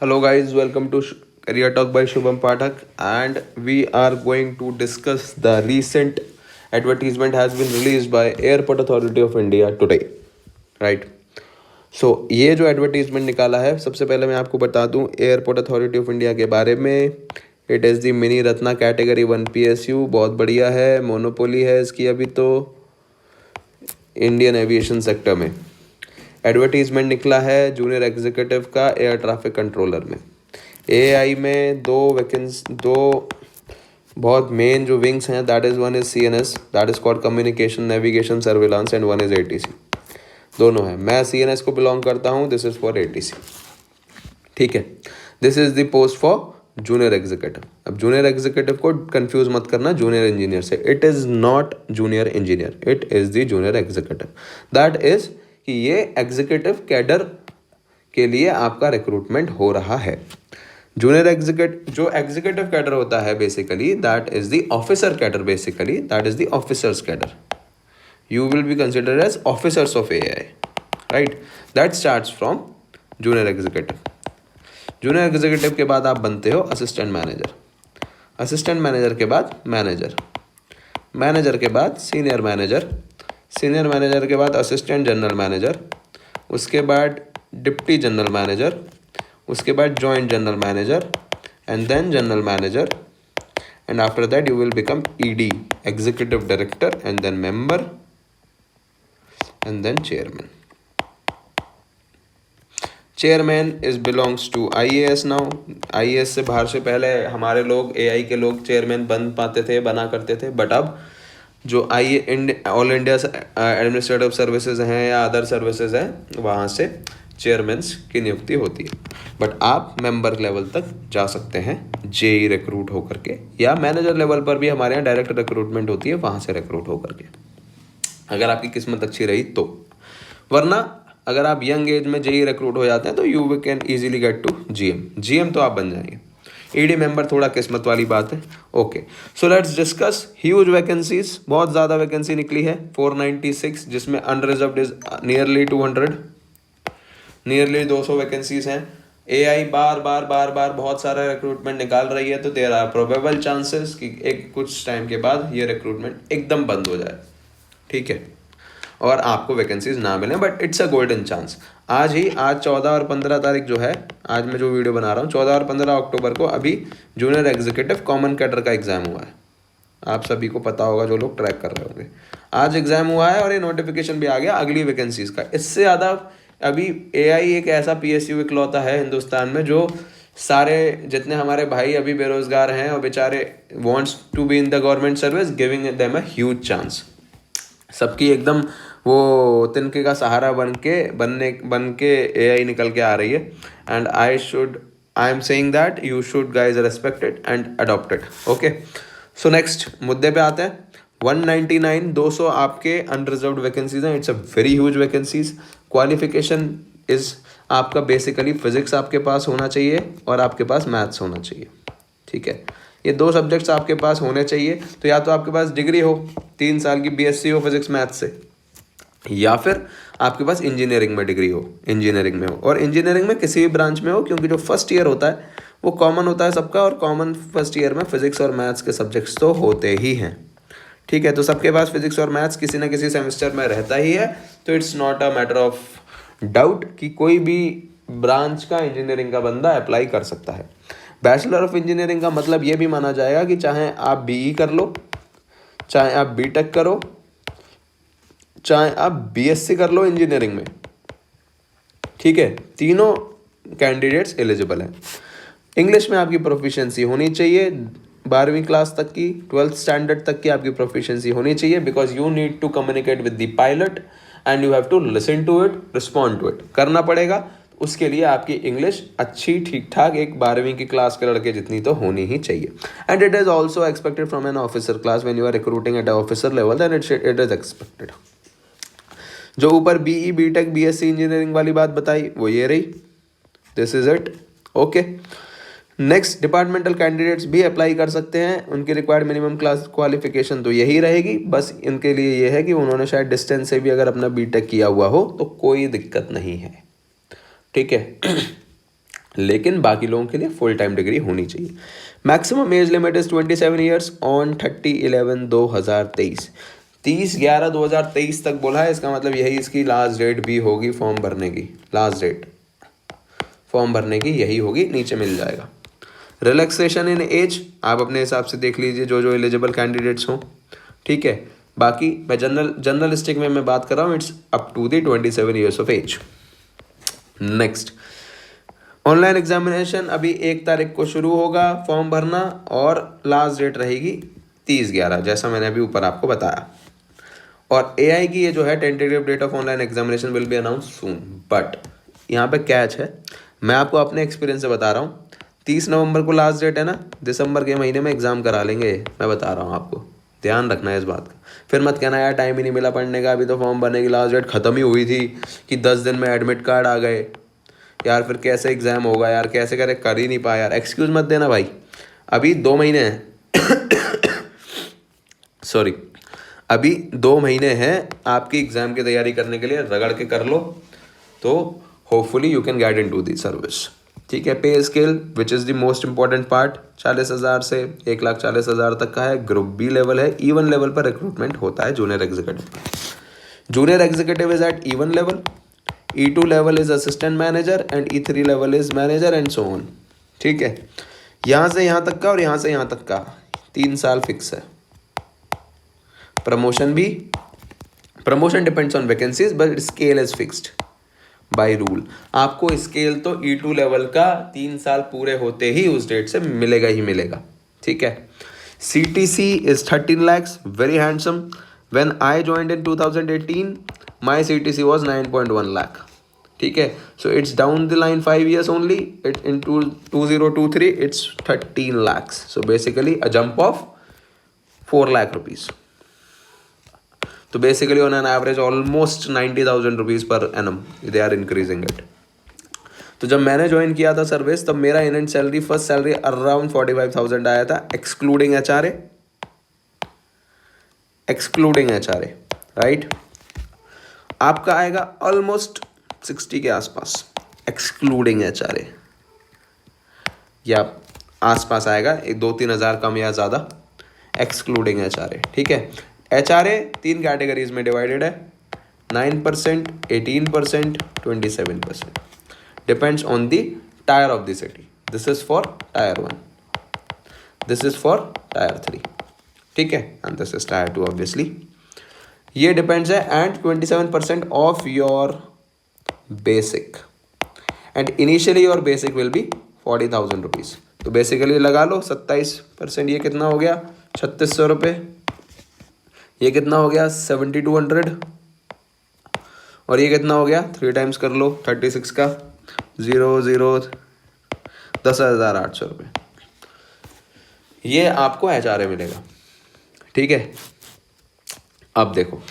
Hello guys, welcome to Career Talk by Shubham Pathak, and we are going to discuss the recent advertisement has been released by Airport Authority of India today, right? सो ये जो advertisement निकाला है, सबसे पहले मैं आपको बता दूं एयरपोर्ट अथॉरिटी ऑफ इंडिया के बारे में। It is the mini Ratna category 1 PSU, बहुत बढ़िया है, मोनोपोली है इसकी अभी तो इंडियन एविएशन सेक्टर में। एडवर्टीजमेंट निकला है जूनियर एग्जीक्यूटिव का एयर ट्रैफिक कंट्रोलर में। AI में दो बहुत मेन जो विंग्स हैं, that is one is CNS, that is called communication navigation surveillance, and one is ATC। दोनों हैं। मैं CNS को बिलोंग करता हूँ, दिस इज़ फॉर ATC। ठीक है, this is the post for junior executive. अब जूनियर एग्जीक्यूटिव को कंफ्यूज मत करना जूनियर इंजीनियर से। It is not junior engineer, it is the junior executive. That is कि ये एग्जीक्यूटिव कैडर के लिए आपका रिक्रूटमेंट हो रहा है। जूनियर एग्जीक्यूटिव जो एग्जीक्यूटिव कैडर होता है basically, that is the officer cadre, basically that is the officers cadre. You will be considered as officers of AI, right? That starts from junior executive. Junior executive के बाद आप बनते हो assistant manager, assistant manager के बाद manager, manager के बाद senior manager, senior manager के बाद असिस्टेंट जनरल मैनेजर, उसके बाद डिप्टी जनरल मैनेजर, उसके बाद joint general manager, and then general manager, and after that you will become ED, executive director, and then member, and then chairman. Chairman is belongs to IAS now. IAS से बाहर से पहले हमारे लोग AI के लोग चेयरमैन बना करते थे, बट अब जो ऑल इंडिया एडमिनिस्ट्रेटिव सर्विसेज हैं या अदर सर्विसेज हैं, वहाँ से चेयरमैन्स की नियुक्ति होती है। बट आप मेंबर लेवल तक जा सकते हैं JE रिक्रूट होकर के, या मैनेजर लेवल पर भी हमारे यहाँ डायरेक्ट रिक्रूटमेंट होती है, वहाँ से रिक्रूट होकर के, अगर आपकी किस्मत अच्छी रही तो। वरना अगर आप यंग एज में JE रिक्रूट हो जाते हैं तो you can easily get to GM तो आप बन जाएंगे। ED मेंबर थोड़ा किस्मत वाली बात है। Okay, so let's discuss huge vacancies, बहुत ज़्यादा वैकेंसी निकली है 496, जिसमें unreserved is nearly 200, nearly 200 vacancies हैं। AI बार बार बहुत सारा रिक्रूटमेंट निकाल रही है, तो देयर आर प्रोबेबल चांसेस कि एक कुछ टाइम के बाद ये रिक्रूटमेंट एकदम बंद हो जाए, ठीक है, और आपको वैकेंसीज ना मिलें, but it's a golden chance. आज 14 और 15 तारीख जो है, आज मैं जो वीडियो बना रहा हूँ, 14 और 15 अक्टूबर को अभी जूनियर एग्जीक्यूटिव कॉमन कैडर का एग्ज़ाम हुआ है। आप सभी को पता होगा जो लोग ट्रैक कर रहे होंगे। आज एग्ज़ाम हुआ है और ये नोटिफिकेशन भी आ गया अगली वैकेंसीज का। इससे ज़्यादा अभी AI एक ऐसा PSU इकलौता है हिंदुस्तान में जो सारे जितने हमारे भाई अभी बेरोजगार हैं और बेचारे wants to be in the government service, giving them a huge chance. सबकी एकदम वो तिनके का सहारा बन के AI निकल के आ रही है। And I am saying that you should guys respect it and adopt it. Okay, so next मुद्दे पे आते हैं। 199 200 आपके अनरिजर्व्ड वैकेंसीज हैं। It's a very huge vacancies. Qualification is आपका बेसिकली फिजिक्स आपके पास होना चाहिए और आपके पास मैथ्स होना चाहिए, ठीक है। ये दो सब्जेक्ट्स आपके पास होने चाहिए। तो या तो आपके पास डिग्री हो 3 साल की BSc हो फिजिक्स मैथ्स से, या फिर आपके पास इंजीनियरिंग में डिग्री हो, इंजीनियरिंग में हो, और इंजीनियरिंग में किसी भी ब्रांच में हो, क्योंकि जो फर्स्ट ईयर होता है वो कॉमन होता है सबका, और कॉमन फर्स्ट ईयर में फिजिक्स और मैथ्स के सब्जेक्ट्स तो होते ही हैं, ठीक है। तो सबके पास फिजिक्स और मैथ्स किसी ना किसी सेमेस्टर में रहता ही है। तो it's not a matter of doubt कि कोई भी ब्रांच का इंजीनियरिंग का बंदा अप्लाई कर सकता है। बैचलर ऑफ इंजीनियरिंग का मतलब ये भी माना जाएगा कि चाहे आप BE कर लो, चाहे आप BTech करो, चाहे आप BSc कर लो इंजीनियरिंग में, ठीक है, तीनों कैंडिडेट्स एलिजिबल हैं। इंग्लिश में आपकी प्रोफिशिएंसी होनी चाहिए 12वीं क्लास तक की, 12th स्टैंडर्ड तक की आपकी प्रोफिशिएंसी होनी चाहिए, because you need to communicate with the pilot and you have to listen to it, respond to it, करना पड़ेगा। उसके लिए आपकी इंग्लिश अच्छी ठीक ठाक एक 12वीं की क्लास के लड़के जितनी तो होनी ही चाहिए। And it is also expected from an officer class when you are recruiting at officer level, then it is expected. जो ऊपर BE BTech BSc इंजीनियरिंग वाली बात बताई वो ये रही, this is it. Okay, next departmental candidates भी apply कर सकते हैं। उनकी रिक्वायर्ड मिनिमम क्लास क्वालिफिकेशन तो यही रहेगी, बस इनके लिए ये है कि उन्होंने शायद डिस्टेंस से भी अगर अपना BTech किया हुआ हो तो कोई दिक्कत नहीं है, ठीक है। लेकिन बाकी लोगों के लिए फुल टाइम डिग्री होनी चाहिए। Maximum age limit is 27 years on 30/11/2023। 30/11/2023 तक बोला है, इसका मतलब यही इसकी लास्ट डेट भी होगी फॉर्म भरने की। लास्ट डेट फॉर्म भरने की यही होगी, नीचे मिल जाएगा। रिलैक्सेशन इन एज आप अपने हिसाब से देख लीजिए जो जो एलिजिबल कैंडिडेट्स हों, ठीक है। बाकी मैं जर्नलिस्टिक में मैं बात कर रहा हूँ, it's up to the 27 years of age. Next, online examination अभी 1 तारीख को शुरू होगा फॉर्म भरना, और लास्ट डेट रहेगी 30/11, जैसा मैंने अभी ऊपर आपको बताया। और एआई की ये जो है tentative date of online examination will be announce soon. But यहाँ पे कैच है, मैं आपको अपने एक्सपीरियंस से बता रहा हूँ, 30 नवंबर को लास्ट डेट है ना, दिसंबर के महीने में एग्जाम करा लेंगे, मैं बता रहा हूँ आपको, ध्यान रखना है इस बात का। फिर मत कहना यार टाइम ही नहीं मिला पढ़ने का, अभी तो फॉर्म भरने की लास्ट डेट खत्म ही हुई थी कि 10 दिन में एडमिट कार्ड आ गए यार, फिर कैसे एग्जाम होगा यार, कैसे करे, कर ही नहीं पाया यार। एक्सक्यूज मत देना भाई, अभी 2 महीने हैं सॉरी, अभी 2 महीने हैं आपकी एग्जाम की तैयारी करने के लिए, रगड़ के कर लो तो hopefully you can get into the service, ठीक है। Pay scale which is the most important part, 40,000 से 1,40,000 तक का है। ग्रुप बी लेवल है, इवन लेवल पर रिक्रूटमेंट होता है junior executive. Junior executive is at even level, E2 level is assistant manager and E3 level is manager and so on, ठीक है। यहाँ से यहाँ तक का और यहाँ से यहाँ तक का 3 साल फिक्स है। प्रमोशन भी, promotion depends on vacancies but scale is fixed by rule. आपको स्केल तो E2 लेवल का 3 साल पूरे होते ही उस डेट से मिलेगा ही मिलेगा, ठीक है। CTC इज 13 lakhs, very handsome. When I joined in 2018 my CTC was 9.1 lakh, ठीक है। So it's down the line 5 years only, it in 2023 it's 13 lakhs, so basically a jump of 4 lakh rupees। तो basically on an average almost 90,000 rupees per annum they are increasing it. तो जब मैंने join किया था service, तब मेरा in hand salary, first salary around 45,000 आया था, excluding HRA, excluding HRA, right. आपका आएगा ऑलमोस्ट 60 के आसपास एक्सक्लूडिंग HRA, या आसपास आएगा, 2-3 हज़ार कम या ज़्यादा एक्सक्लूडिंग HRA, ठीक है। HRA 3 कैटेगरीज में डिवाइडेड है, 9%, 18%, 27%, depends on the tyre of the city. This is for tyre 1, this is for tyre 3, ठीक है, and this is tyre 2 obviously. ये डिपेंड्स है, and 27% of your basic, and initially your basic will be 40,000 rupees. तो basically लगा लो 27%, ये कितना हो गया 3,600 रुपये, ये कितना हो गया 7,200, और ये कितना हो गया 3 टाइम्स कर लो 36 का 10,800 रुपये, ये आपको HRA मिलेगा, ठीक है। अब देखो,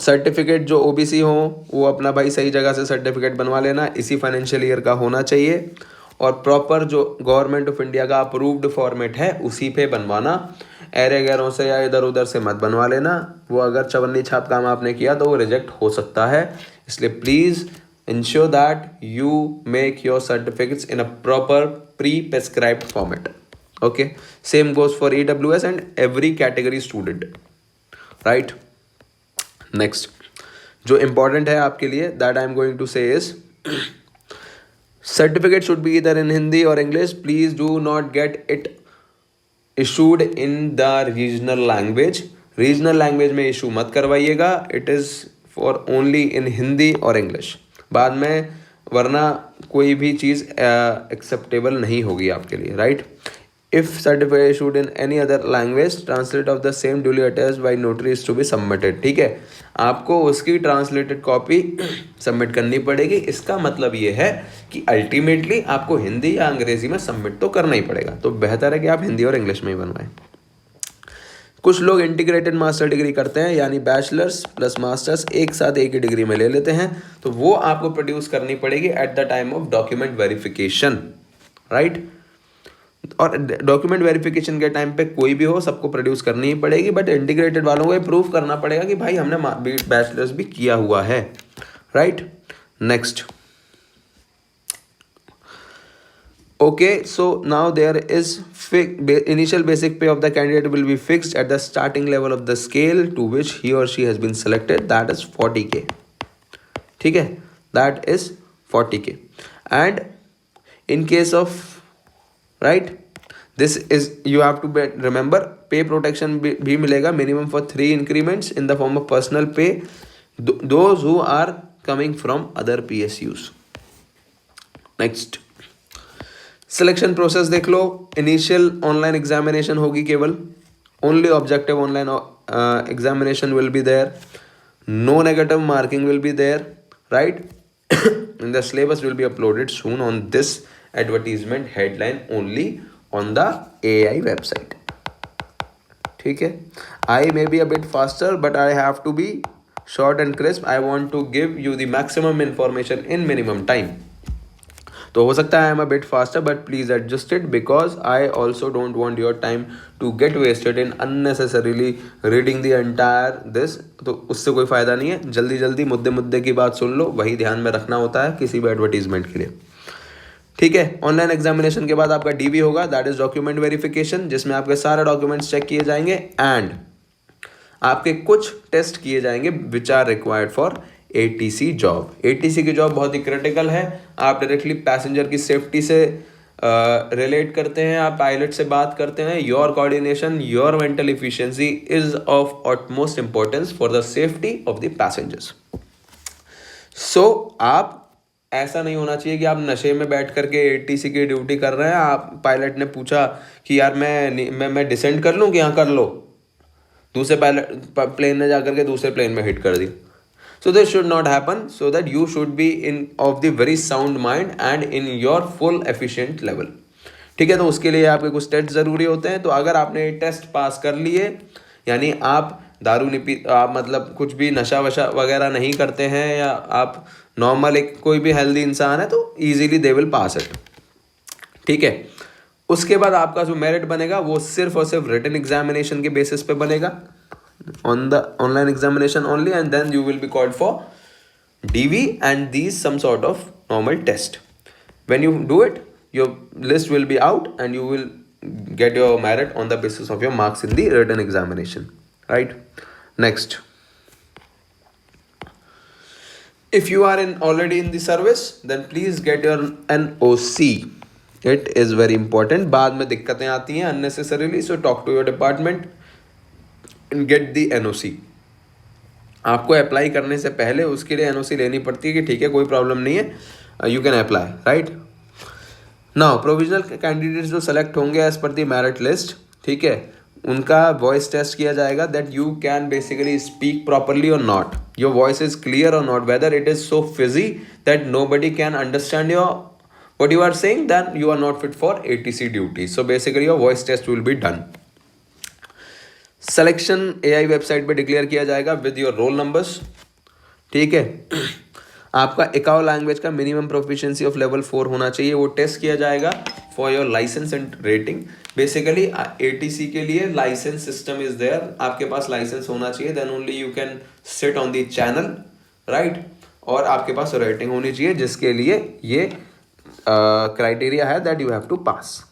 सर्टिफिकेट जो OBC हो वो अपना भाई सही जगह से सर्टिफिकेट बनवा लेना, इसी फाइनेंशियल ईयर का होना चाहिए, और प्रॉपर जो गवर्नमेंट ऑफ इंडिया का अप्रूव्ड फॉर्मेट है उसी पे बनवाना, एरे गैरों से या इधर उधर से मत बनवा लेना। वो अगर चवन्नी छाप काम आपने किया तो वो रिजेक्ट हो सकता है, इसलिए please ensure that you make your certificates in a proper pre prescribed format, okay. Same goes for EWS and every category student, right. Next जो इम्पॉर्टेंट है आपके लिए, that I am going to say is, certificate should be either in Hindi or English. Please do not get it issued in the regional language. Regional language में issue मत करवाइएगा, it is for only in Hindi और English। बाद में वरना कोई भी चीज़ acceptable नहीं होगी आपके लिए, right? If certificate issued in any other language, translate of the same duly attached by notary is to be submitted, ठीक है। आपको उसकी ट्रांसलेटेड कॉपी सबमिट करनी पड़ेगी। इसका मतलब ये है कि अल्टीमेटली आपको हिंदी या अंग्रेजी में सबमिट तो करना ही पड़ेगा, तो बेहतर है कि आप हिंदी और इंग्लिश में ही बनवाएं। कुछ लोग इंटीग्रेटेड मास्टर डिग्री करते हैं, यानी बैचलर्स प्लस मास्टर्स एक साथ एक ही डिग्री में ले लेते हैं, तो वो आपको प्रोड्यूस करनी पड़ेगी at the time of document verification, right. और डॉक्यूमेंट वेरिफिकेशन के टाइम पे कोई भी हो सबको प्रोड्यूस करनी ही पड़ेगी, बट इंटीग्रेटेड वालों को ये प्रूव करना पड़ेगा कि भाई हमने बैचलर्स भी किया हुआ है, right. Next, Okay, so now there is initial basic pay of the candidate will be fixed at the starting level of the scale to which he or she has been selected, that is 40K. ठीक है, that is 40K. And in case of, right, this is, you have to remember, pay protection भी मिलेगा minimum for 3 increments in the form of personal pay, those who are coming from other PSUs. Next, selection process देख लो. Initial online examination होगी केवल, only objective online examination will be there, no negative marking will be there, right. The syllabus will be uploaded soon on this advertisement headline only on the AI website. ठीक है, I may be a bit faster but I have to be short and crisp. I want to give you the maximum information in minimum time. तो हो सकता है I am a bit faster but please adjust it because I also don't want your time to get wasted in unnecessarily reading the entire this. तो उससे कोई फायदा नहीं है. जल्दी जल्दी मुद्दे की बात सुन लो, वही ध्यान में रखना होता है किसी भी एडवर्टीजमेंट के लिए. ठीक है, ऑनलाइन एग्जामिनेशन के बाद आपका DV होगा, दैट इज डॉक्यूमेंट वेरिफिकेशन, जिसमें आपके सारे डॉक्यूमेंट्स चेक किए जाएंगे एंड आपके कुछ टेस्ट किए जाएंगे which are required for ATC job. ATC की जॉब बहुत ही क्रिटिकल है. आप डायरेक्टली पैसेंजर की सेफ्टी से रिलेट करते हैं, आप पायलट से बात करते हैं. Your coordination, your mental efficiency is of utmost importance for the safety of the passengers. So आप, ऐसा नहीं होना चाहिए कि आप नशे में बैठ करके ATC की ड्यूटी कर रहे हैं. आप, पायलट ने पूछा कि यार मैं डिसेंड कर लूँ कि हाँ कर लो, दूसरे प्लेन ने जाकर के दूसरे प्लेन में हिट कर दी. So this should not happen, so that you should be in of the very sound mind and in your full efficient level. ठीक है, तो उसके लिए आपके कुछ टेस्ट ज़रूरी होते हैं. तो अगर आपने टेस्ट पास कर लिए, यानी आप दारू नहीं पी, आप मतलब कुछ भी नशा वशा वगैरह नहीं करते हैं, या आप नॉर्मल एक कोई भी हेल्दी इंसान है, तो easily they will pass it. ठीक है, उसके बाद आपका जो मेरिट बनेगा वो सिर्फ और सिर्फ रिटन एग्जामिनेशन के बेसिस पे बनेगा, on the online examination only, and then you will be called for DV and these some sort of normal test. When you do it, your list will be out and you will get your merit on the basis of your marks in the written examination, right? Next, if you are already in the service, then please get your NOC. It is very important. बाद में दिक्कतें आती हैं unnecessarily, so talk to your department and get the NOC. आपको apply करने से पहले उसके लिए NOC लेनी पड़ती है कि ठीक है कोई प्रॉब्लम नहीं है, you can apply, right. Now provisional candidates जो सेलेक्ट होंगे as per the merit list, ठीक है, उनका वॉइस टेस्ट किया जाएगा that you can basically speak properly और not, your voice is clear और not, whether it is so fizzy that nobody can understand what you are saying, then you are not fit for ATC duty. So basically your voice test will be done. Selection AI website पे declare किया जाएगा with your roll numbers. ठीक है, आपका ICAO language का minimum proficiency of level 4 होना चाहिए, वो टेस्ट किया जाएगा for your license and rating. Basically ATC के लिए लाइसेंस सिस्टम इज देयर, आपके पास लाइसेंस होना चाहिए, then only you can sit on the channel, right. और आपके पास रेटिंग होनी चाहिए, जिसके लिए ये क्राइटेरिया है that you have to pass.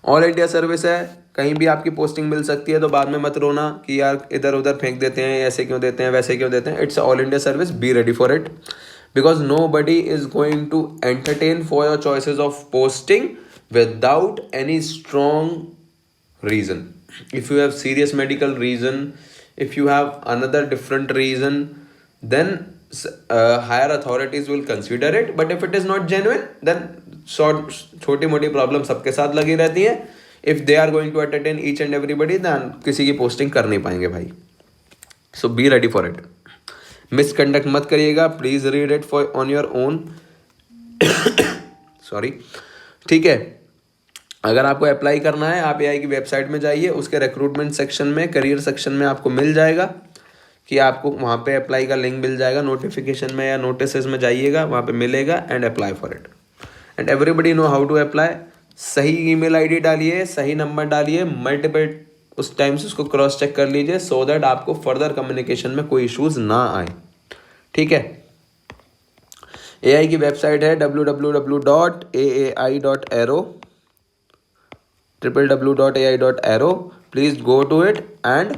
All India service है, कहीं भी आपकी पोस्टिंग मिल सकती है, तो बाद में मत रोना कि यार इधर उधर फेंक देते हैं, ऐसे क्यों देते हैं, वैसे क्यों देते हैं. It's all India service, be ready for it, because nobody is going to entertain for your choices of posting without any strong reason. If you have serious medical reason, if you have another different reason, then higher authorities will consider it. But if it is not genuine, then छोटी मोटी problem सबके साथ लगी रहती है. If they are going to entertain each and everybody, then किसी की posting कर नहीं पाएंगे भाई. So be ready for it. Misconduct मत करिएगा, please read it for on your own. Sorry, ठीक है. अगर आपको अप्लाई करना है, आप AI की वेबसाइट में जाइए, उसके रिक्रूटमेंट सेक्शन में, करियर सेक्शन में आपको मिल जाएगा कि आपको वहाँ पे अप्लाई का लिंक मिल जाएगा. नोटिफिकेशन में या नोटिसेस में जाइएगा, वहाँ पे मिलेगा, and apply for it. And everybody know how to apply. सही ईमेल आईडी डालिए, सही नंबर डालिए, मल्टीपल उस टाइम से उसको क्रॉस चेक कर लीजिए, सो दैट आपको फर्दर कम्युनिकेशन में कोई इश्यूज ना आए. ठीक है. AI की वेबसाइट है www.aai.aero, www.ai.aero. Please go to it and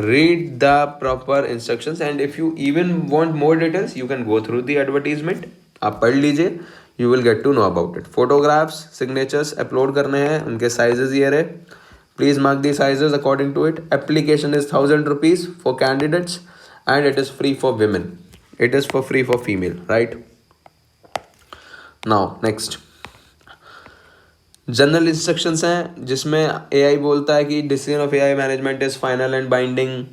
read the proper instructions, and if you even want more details you can go through the advertisement. आप पढ़ लीजिए, you will get to know about it. Photographs, signatures upload करने हैं, उनके sizes ये रहे. Please mark the sizes according to it. Application is 1000 rupees for candidates and it is free for women. It is for free for female, right? Now next, general instructions हैं जिसमें AI बोलता है कि decision of AI management is final and binding,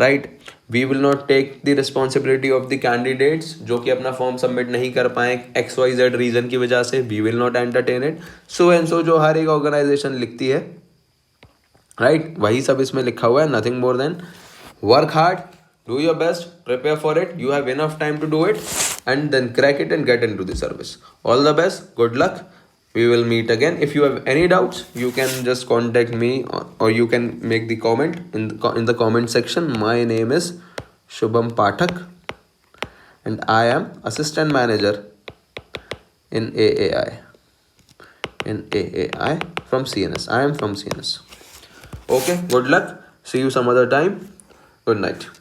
right. We will not take the responsibility of the candidates जो कि अपना form submit नहीं कर पाए XYZ रीजन की वजह से. We will not entertain it. So and so जो हर एक ऑर्गेनाइजेशन लिखती है, राइट, वही सब इसमें लिखा हुआ है. Nothing more than work hard, do your best, prepare for it, you have enough time to do it, and then crack it and get into the service. All the best, good luck, we will meet again. If you have any doubts you can just contact me, or you can make the comment in the comment section. My name is Shubham Pathak and I am assistant manager in AAI from CNS. I am from CNS. Okay, good luck, see you some other time, good night.